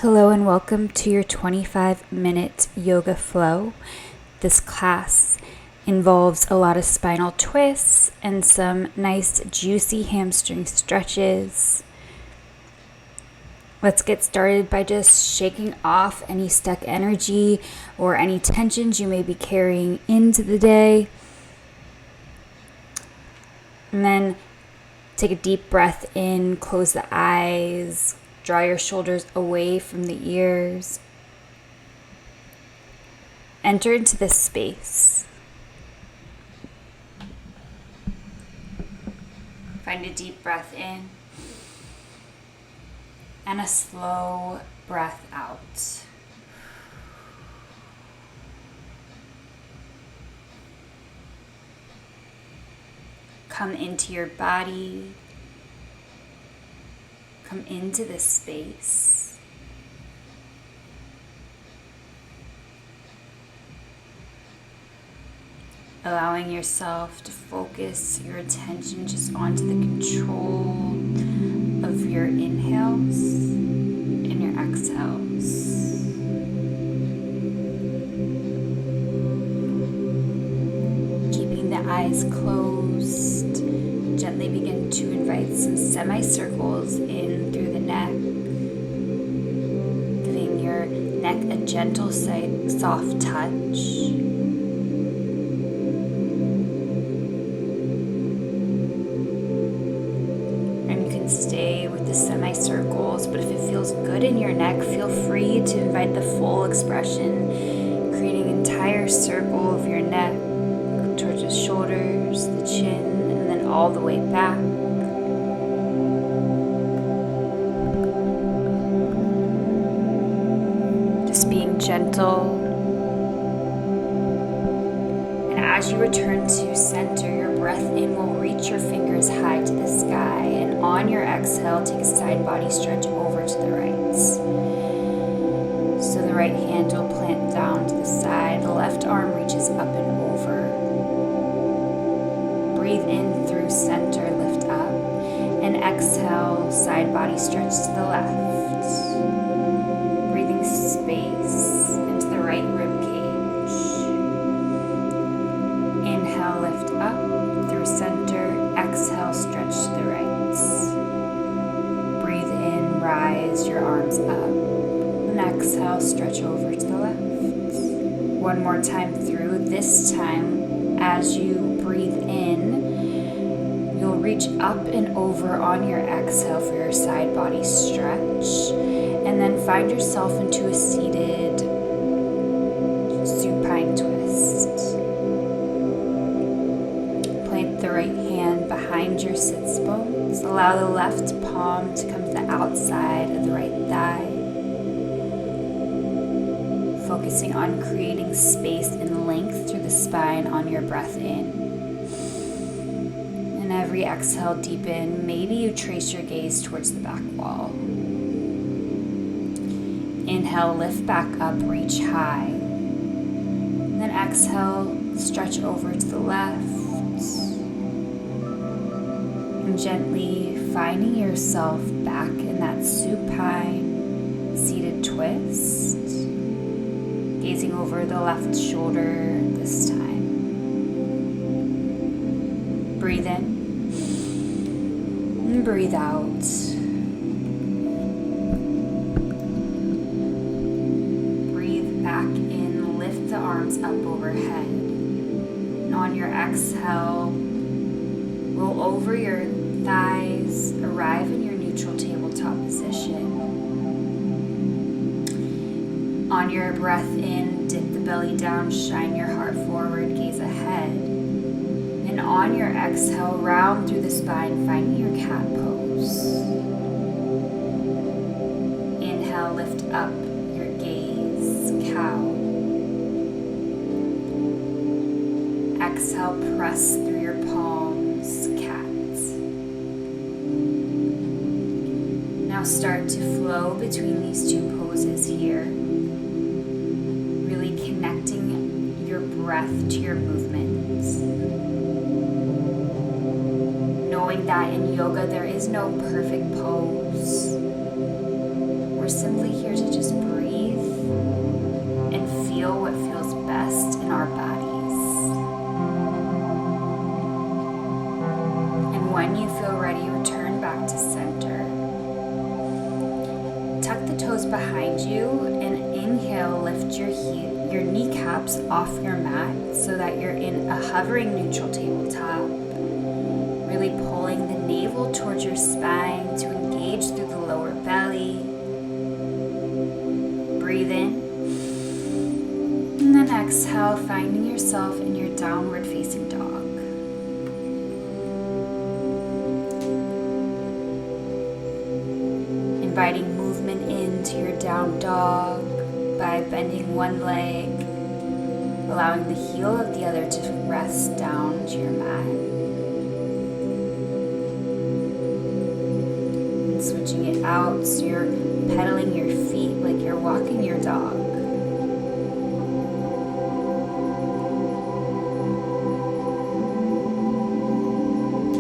Hello and welcome to your 25-minute yoga flow. This class involves a lot of spinal twists and some nice juicy hamstring stretches. Let's get started by just shaking off any stuck energy or any tensions you may be carrying into the day. And then take a deep breath in, close the eyes. Draw your shoulders away from the ears. Enter into this space. Find a deep breath in and a slow breath out. Come into your body. Come into this space. Allowing yourself to focus your attention just onto the control of your inhales and your exhales. Keeping the eyes closed, gently begin to invite some semicircles in through the neck, giving your neck a gentle, soft touch. And you can stay with the semicircles, but if it feels good in your neck, feel free to invite the full expression, creating an entire circle of your neck towards the shoulders, the chin, all the way back. Just being gentle. And as you return to center, your breath in will reach your fingers high to the sky. And on your exhale, take a side body stretch over to the right. So the right hand will plant down to the side. The left arm reaches up and over. Breathe in through center, lift up, and exhale, side body stretch to the left. Breathing space into the right rib cage. Inhale, lift up through center, exhale, stretch to the right. Breathe in, rise your arms up, and exhale, stretch over to the left. One more time through. This time, as you breathe in, you'll reach up and over on your exhale for your side body stretch, and then find yourself into a seated supine twist. Plant the right hand behind your sits bones. Allow the left palm to come to the outside of the right thigh. Focusing on creating space and length through the spine on your breath in. And every exhale, deepen. Maybe you trace your gaze towards the back wall. Inhale, lift back up, reach high. And then exhale, stretch over to the left. And gently finding yourself back in that supine seated twist. Gazing over the left shoulder this time. Breathe in and breathe out. Breathe back in, lift the arms up overhead. And on your exhale, roll over your thighs, arrive in your neutral tabletop position. On your breath in, dip the belly down, shine your heart forward, gaze ahead. And on your exhale, round through the spine, finding your cat pose. Inhale, lift up your gaze, cow. Exhale, press through your palms, cat. Now start to flow between these two poses here. Really connecting your breath to your movements. Knowing that in yoga there is no perfect pose. We're simply here to the toes behind you and inhale, lift your kneecaps off your mat so that you're in a hovering neutral tabletop. Really pulling the navel towards your spine to engage through the lower belly. Breathe in. And then exhale, finding yourself in your downward facing dog. Inviting movement into your down dog by bending one leg, allowing the heel of the other to rest down to your mat. And switching it out so you're pedaling your feet like you're walking your dog.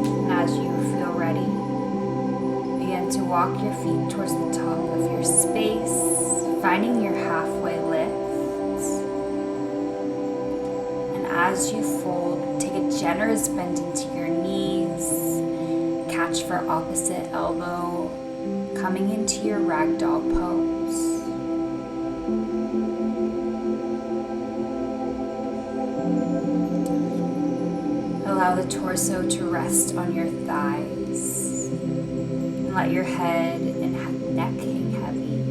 And as you feel ready, begin to walk your feet towards the top of your space, finding your halfway lift. And as you fold, take a generous bend into your knees, catch for opposite elbow, coming into your ragdoll pose. Allow the torso to rest on your thighs. And let your head and neck hang heavy.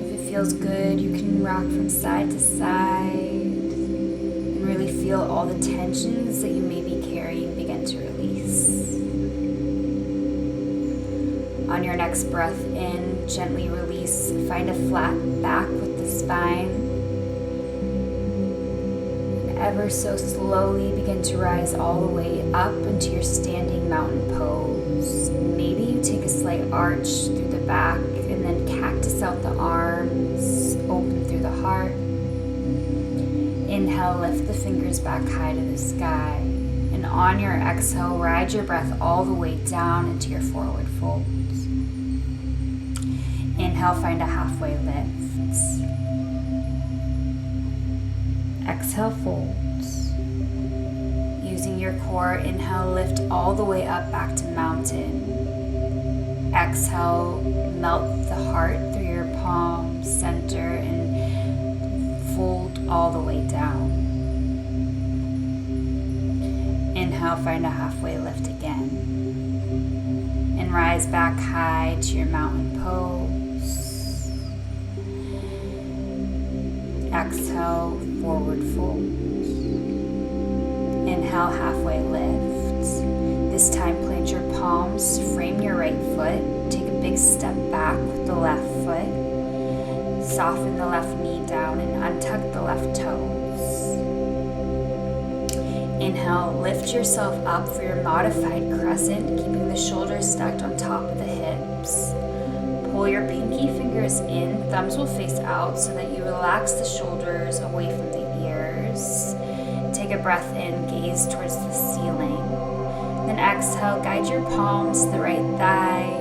If it feels good, you can rock from side to side and really feel all the tensions that you may be carrying begin to release. On your next breath in, gently release. Find a flat back with the spine. Ever so slowly begin to rise all the way up into your standing mountain pose. Maybe you take a slight arch through the back and then cactus out the arms, open through the heart. Inhale, lift the fingers back high to the sky. And on your exhale, ride your breath all the way down into your forward folds. Inhale, find a halfway lift. Exhale, folds. Using your core, inhale, lift all the way up back to mountain. Exhale, melt the heart through your palms, center, and fold all the way down. Inhale, find a halfway lift again. And rise back high to your mountain pose. Exhale, forward fold. Inhale, halfway lift. This time, plant your palms to frame your right foot. Take a big step back with the left foot. Soften the left knee down and untuck the left toes. Inhale, lift yourself up for your modified crescent, keeping the shoulders stacked on top of the hips. Pull your pinky fingers in, thumbs will face out so that you relax the shoulders away from the ears. Take a breath in, gaze towards the ceiling. Then exhale, guide your palms to the right thigh.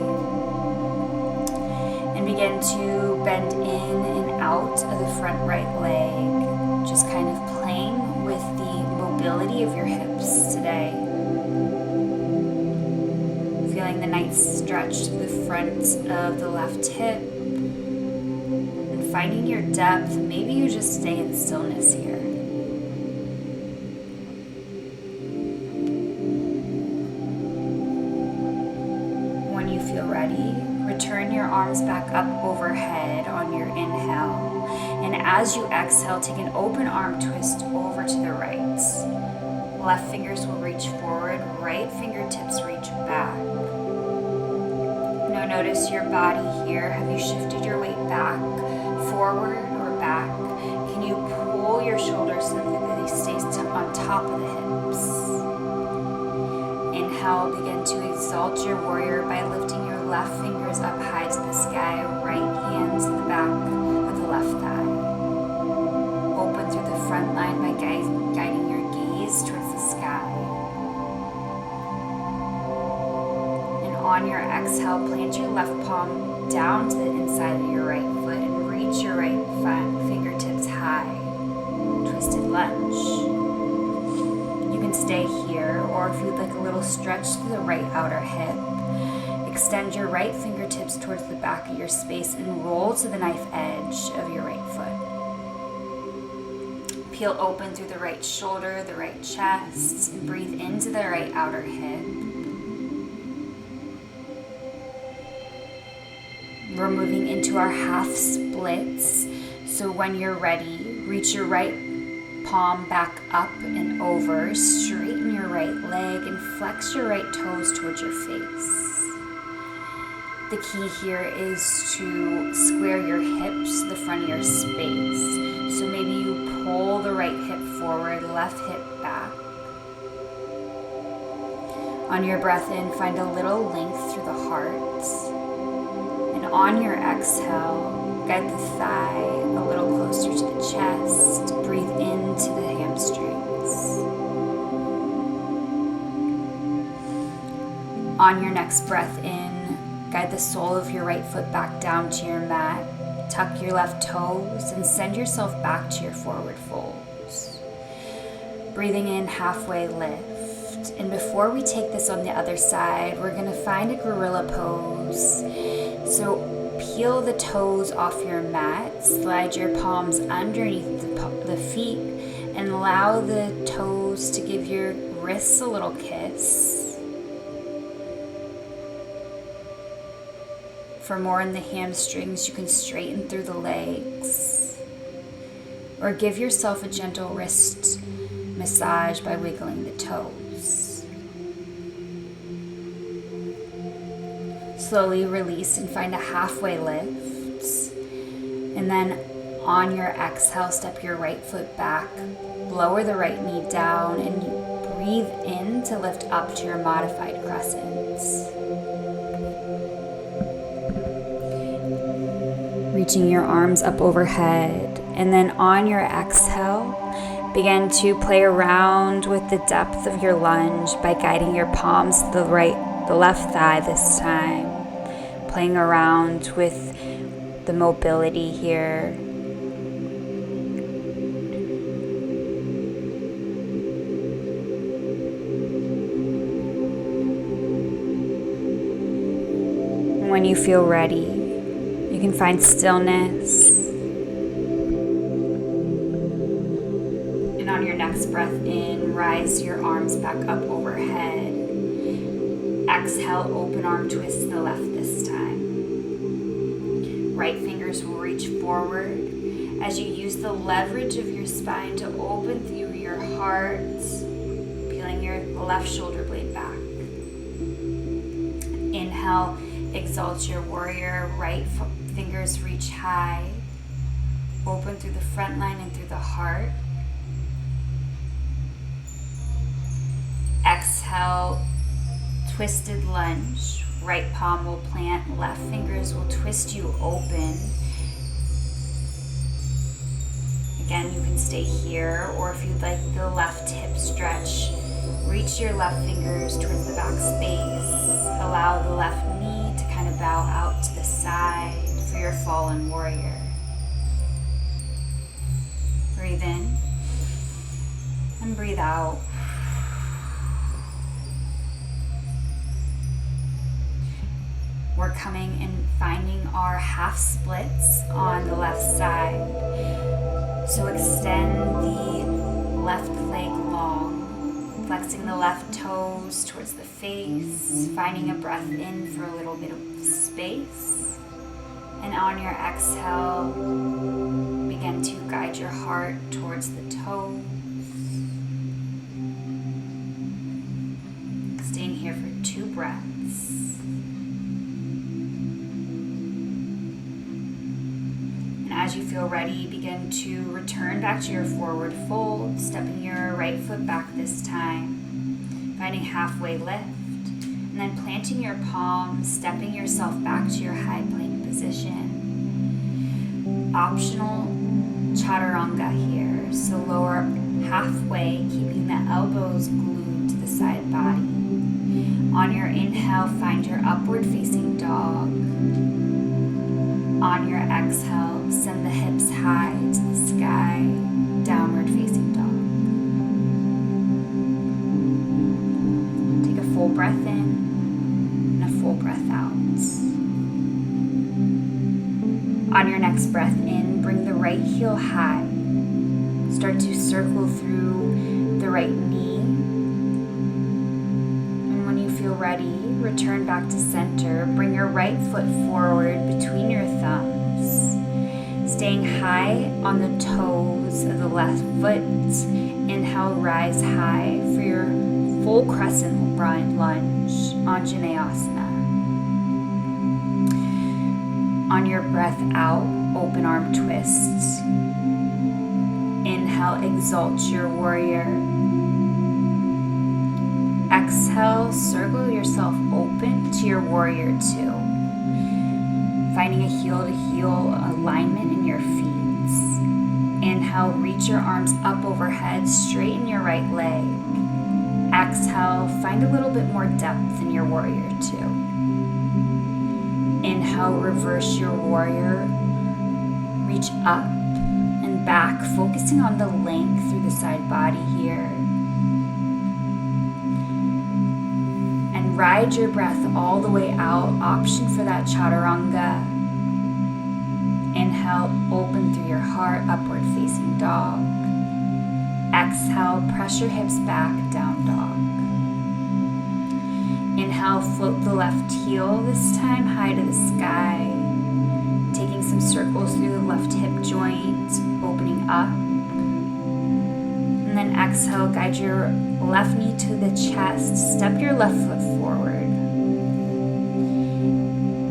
And begin to bend in and out of the front right leg. Just kind of playing with the mobility of your hips today. Feeling the nice stretch to the front of the left hip. And finding your depth. Maybe you just stay in stillness here. When you feel ready, return your arms back up overhead on your inhale. And as you exhale, take an open arm twist over to the right. Left fingers will reach forward, right fingertips reach back. Now notice your body here. Have you shifted your weight back, forward, or back? Can you pull your shoulders so that they stay on top of the hips? Inhale, begin to exalt your warrior by lifting your left fingers up high to the sky, right hand to the back of the left thigh. Open through the front line by guiding your gaze towards the sky. And on your exhale, plant your left palm down to the inside of your right foot and reach your right fingertips high. Twisted lunge. You can stay here, or if you'd like a little will stretch to the right outer hip. Extend your right fingertips towards the back of your space and roll to the knife edge of your right foot. Peel open through the right shoulder, the right chest, and breathe into the right outer hip. We're moving into our half splits. So when you're ready, reach your right palm back up and over, straighten your right leg and flex your right toes towards your face. The key here is to square your hips to the front of your space. So maybe you pull the right hip forward, left hip back. On your breath in, find a little length through the heart. And on your exhale, guide the thigh a little closer to the chest. Breathe into the hamstrings. On your next breath in, guide the sole of your right foot back down to your mat. Tuck your left toes and send yourself back to your forward folds. Breathing in, halfway lift. And before we take this on the other side, we're going to find a gorilla pose. So peel the toes off your mat, slide your palms underneath the feet, and allow the toes to give your wrists a little kiss. For more in the hamstrings, you can straighten through the legs, or give yourself a gentle wrist massage by wiggling the toes. Slowly release and find a halfway lift. And then on your exhale, step your right foot back, lower the right knee down, and breathe in to lift up to your modified crescent. Reaching your arms up overhead, and then on your exhale, begin to play around with the depth of your lunge by guiding your palms to the left thigh this time, playing around with the mobility here. And when you feel ready, you can find stillness. And on your next breath in, rise your arms back up overhead. Exhale, open arm twist to the left this time. Right fingers will reach forward as you use the leverage of your spine to open through your heart, peeling your left shoulder blade back. Inhale, exalt your warrior, right fingers reach high, open through the front line and through the heart. Exhale, twisted lunge, right palm will plant, left fingers will twist you open. Again, you can stay here, or if you'd like the left hip stretch, reach your left fingers towards the back space. Allow the left knee to kind of bow out to the side for your fallen warrior. Breathe in and breathe out. We're coming and finding our half splits on the left side. So extend the left leg long, flexing the left toes towards the face, finding a breath in for a little bit of space. And on your exhale, begin to guide your heart towards the toes. Staying here for 2 breaths. And as you feel ready, begin to return back to your forward fold, stepping your right foot back this time, finding halfway lift, and then planting your palms, stepping yourself back to your high plank position. Optional chaturanga here, so lower halfway, keeping the elbows glued to the side body. On your inhale, find your upward facing dog. On your exhale, send the hips high to the sky, downward facing dog. Take a full breath in and a full breath out. On your next breath in, bring the right heel high. Start to circle through the right knee. And when you feel ready, return back to center. Bring your right foot forward between your thumbs. Staying high on the toes of the left foot. Inhale, rise high for your full crescent lunge, Anjaneyasana. On your breath out, open arm twists. Inhale, exalt your warrior. Exhale, circle yourself open to your warrior two. Finding a heel to heel alignment in your feet. Inhale, reach your arms up overhead, straighten your right leg. Exhale, find a little bit more depth in your warrior two. Inhale, reverse your warrior. Reach up and back, focusing on the length through the side body here. And ride your breath all the way out. Option for that chaturanga. Inhale, open through your heart, upward facing dog. Exhale, press your hips back, down dog. Inhale, float the left heel, this time high to the sky. Taking some circles through the left hip joint, opening up. And then exhale, guide your left knee to the chest. Step your left foot forward.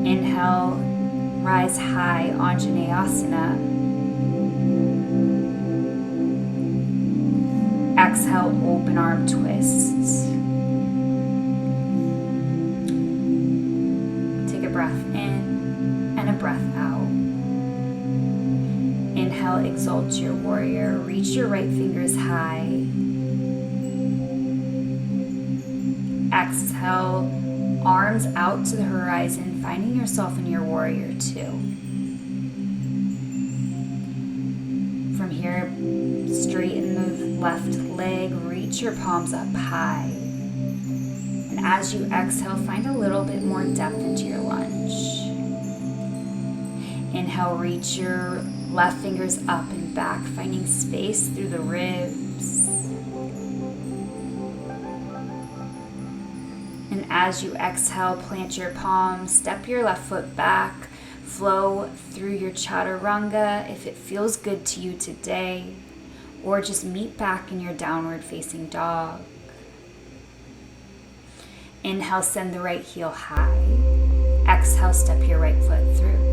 Inhale, rise high, Anjaneyasana. Exhale, open arm twists. Take a breath in and a breath out. Inhale, exalt your warrior. Reach your right fingers high. Exhale, arms out to the horizon, finding yourself in your warrior two. From here, straighten the left leg, reach your palms up high. And as you exhale, find a little bit more depth into your lunge. Inhale, reach your left fingers up and back, finding space through the ribs. And as you exhale, plant your palms, step your left foot back, flow through your chaturanga if it feels good to you today, or just meet back in your downward facing dog. Inhale, send the right heel high. Exhale, step your right foot through.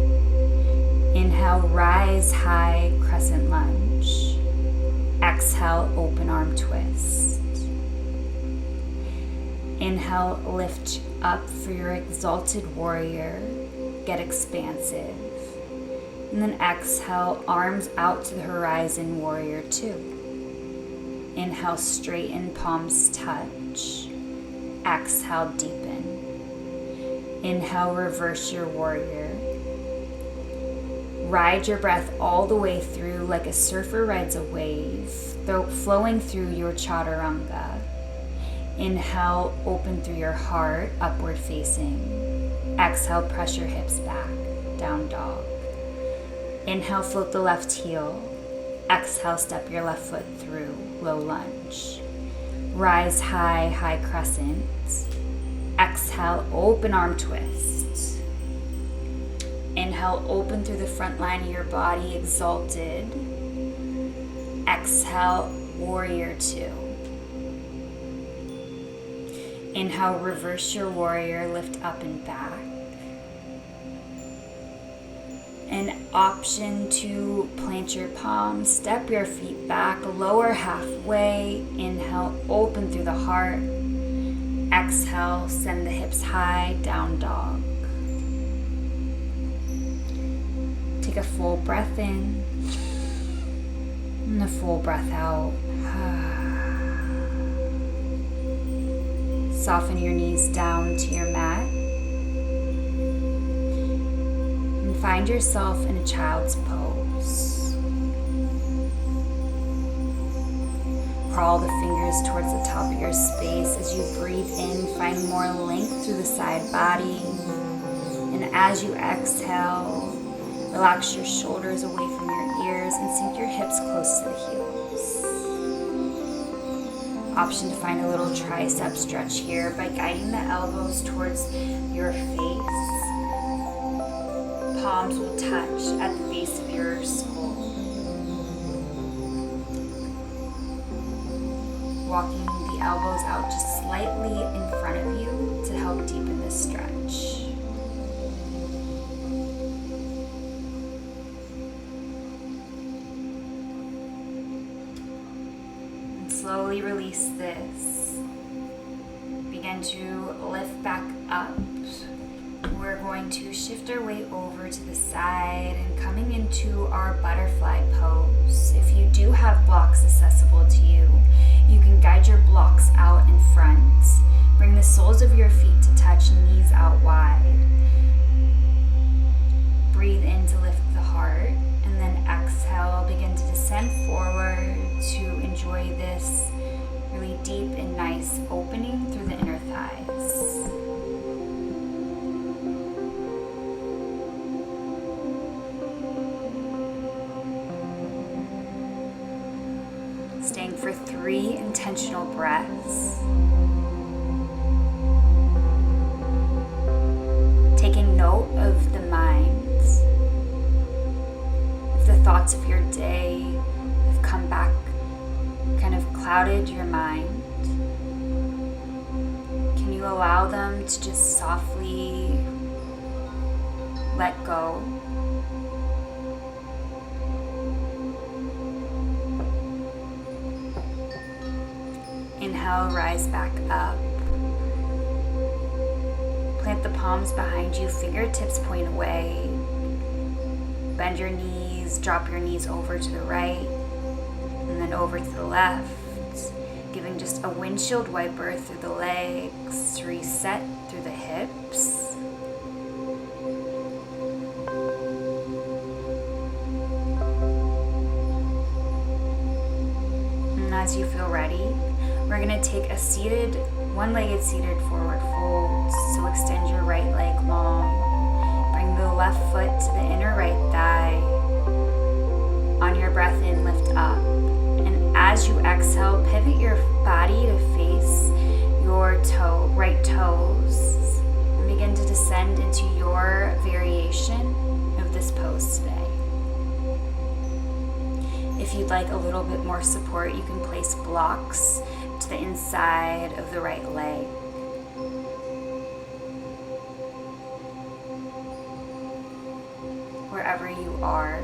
Inhale, rise high, crescent lunge. Exhale, open arm twist. Inhale, lift up for your exalted warrior. Get expansive. And then exhale, arms out to the horizon, warrior two. Inhale, straighten, palms touch. Exhale, deepen. Inhale, reverse your warrior. Ride your breath all the way through like a surfer rides a wave, flowing through your chaturanga. Inhale, open through your heart, upward facing. Exhale, press your hips back, down dog. Inhale, float the left heel. Exhale, step your left foot through, low lunge. Rise high, high crescent. Exhale, open arm twist. Inhale, open through the front line of your body, exalted. Exhale, warrior two. Inhale, reverse your warrior, lift up and back. An option to plant your palms, step your feet back, lower halfway. Inhale, open through the heart. Exhale, send the hips high, down dog. Take a full breath in and a full breath out. Soften your knees down to your mat. And find yourself in a child's pose. Crawl the fingers towards the top of your space. As you breathe in, find more length through the side body. And as you exhale, relax your shoulders away from your ears and sink your hips close to the heels. Option to find a little tricep stretch here by guiding the elbows towards your face. Palms will touch at the base of your skull. Walking the elbows out just slightly in front of you to help deepen this stretch. And slowly release this. Begin to lift back up. We're going to shift our weight over to the side and coming into our butterfly pose. If you do have blocks accessible to you, you can guide your blocks out in front. Bring the soles of your feet to touch, knees out wide. Breathe in to lift the heart, and then exhale, begin to descend forward to enjoy this really deep and nice opening through the inner thighs. Staying for 3 intentional breaths. Taking note of the mind. If the thoughts of your day have come back, kind of clouded your mind, can you allow them to just softly let go? Inhale, rise back up. Plant the palms behind you, fingertips point away. Bend your knees, drop your knees over to the right, and then over to the left, giving just a windshield wiper through the legs to reset through the hips. And as you feel ready, we're going to take a seated, one-legged seated forward fold. So extend your right leg long. Bring the left foot to the inner right thigh. On your breath in, lift up. And as you exhale, pivot your body to face your right toes. And begin to descend into your variation of this pose today. If you'd like a little bit more support, you can place blocks to the inside of the right leg. Wherever you are,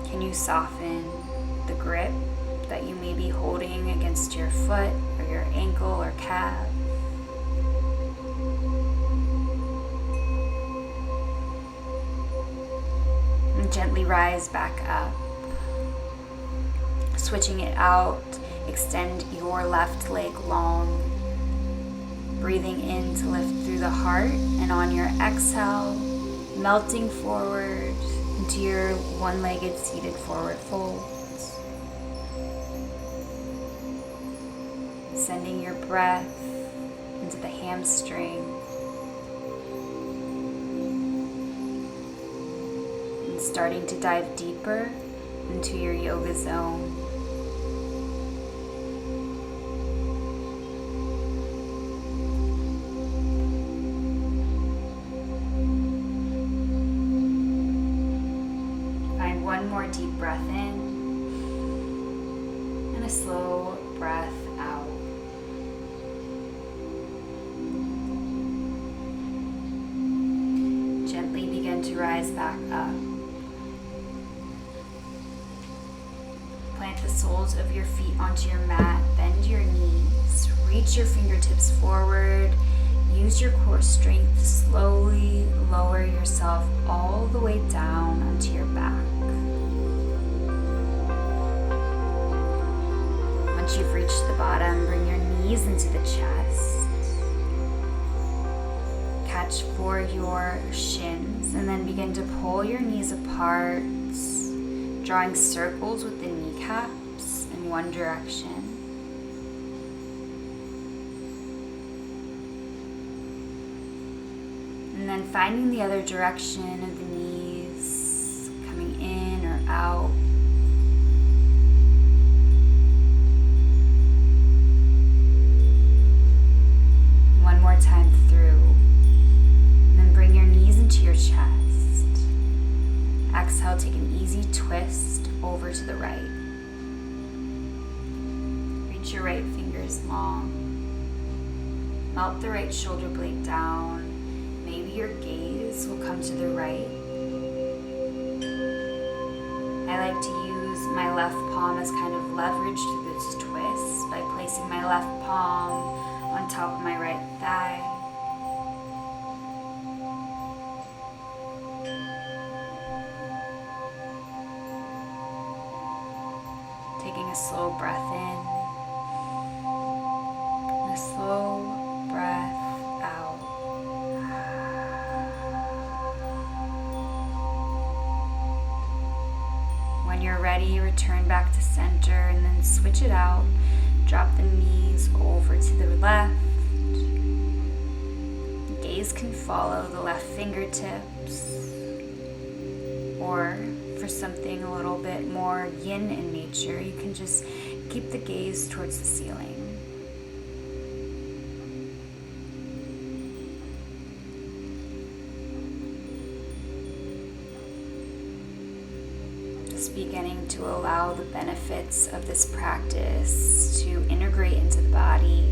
can you soften the grip that you may be holding against your foot or your ankle or calf? And gently rise back up. Switching it out, extend your left leg long. Breathing in to lift through the heart, and on your exhale, melting forward into your one-legged seated forward fold. Sending your breath into the hamstring. And starting to dive deeper into your yoga zone. One more deep breath in and a slow breath out. Gently begin to rise back up. Plant the soles of your feet onto your mat, bend your knees, reach your fingertips forward. Use your core strength to slowly lower yourself all the way down onto your back. Once you've reached the bottom, bring your knees into the chest. Catch for your shins and then begin to pull your knees apart. drawing circles with the kneecaps in one direction. And then finding the other direction of the knees, coming in or out. One more time through. And then bring your knees into your chest. Exhale, take an easy twist over to the right. Reach your right fingers long. Melt the right shoulder blade down. Maybe your gaze will come to the right. I like to use my left palm as kind of leverage through this twist by placing my left palm on top of my right thigh. Taking a slow breath in and a slow breath out. When you're ready, return back to center and then switch it out. Drop the knees over to the left. Gaze can follow the left fingertips. Or for something a little bit more yin in nature, you can just keep the gaze towards the ceiling. Just beginning to allow the benefits of this practice to integrate into the body.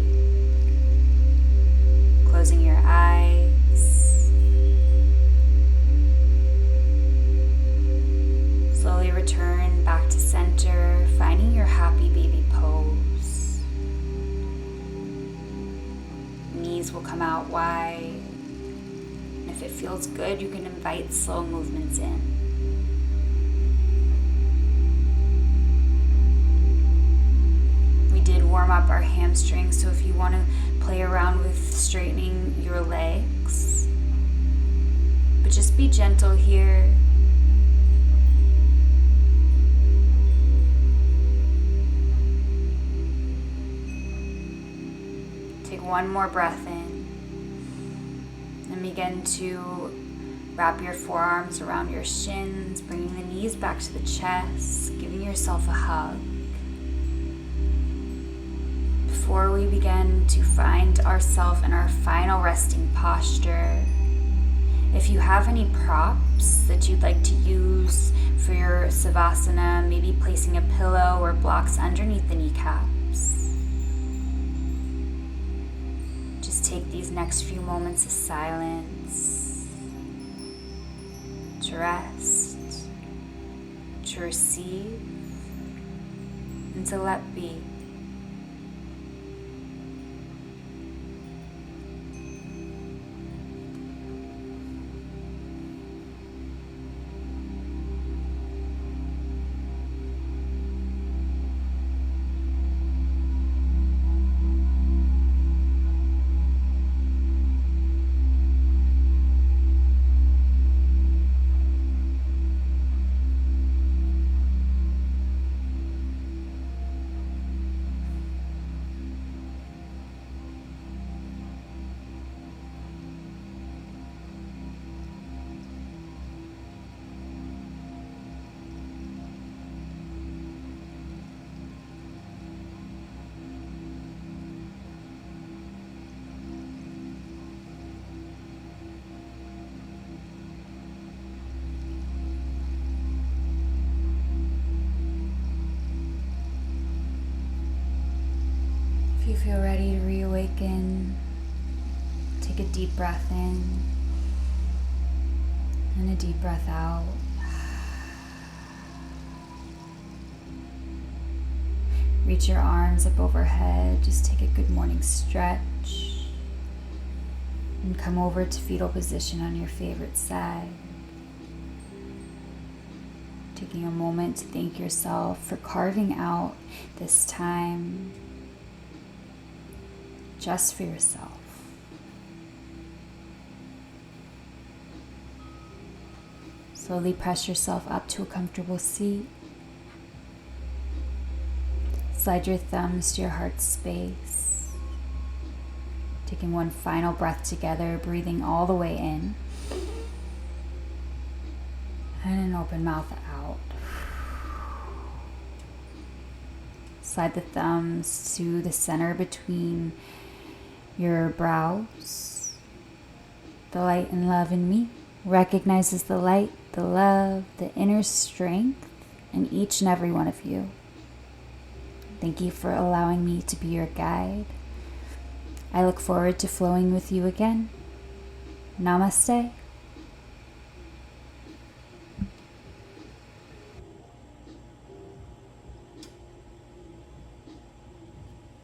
Closing your eyes. Slowly return back to center, finding your happy baby pose. Knees will come out wide. And if it feels good, you can invite slow movements in. Warm up our hamstrings, so if you want to play around with straightening your legs, but just be gentle here. Take one more breath in and begin to wrap your forearms around your shins, bringing the knees back to the chest, giving yourself a hug. Before we begin to find ourselves in our final resting posture, if you have any props that you'd like to use for your Savasana, maybe placing a pillow or blocks underneath the kneecaps, just take these next few moments of silence to rest, to receive, and to let be. If you feel ready to reawaken, take a deep breath in and a deep breath out. Reach your arms up overhead, just take a good morning stretch and come over to fetal position on your favorite side. Taking a moment to thank yourself for carving out this time just for yourself. Slowly press yourself up to a comfortable seat. Slide your thumbs to your heart space. Taking one final breath together, breathing all the way in. And an open mouth out. Slide the thumbs to the center between your brows. The light and love in me recognizes the light, the love, the inner strength in each and every one of you. Thank you for allowing me to be your guide. I look forward to flowing with you again. Namaste.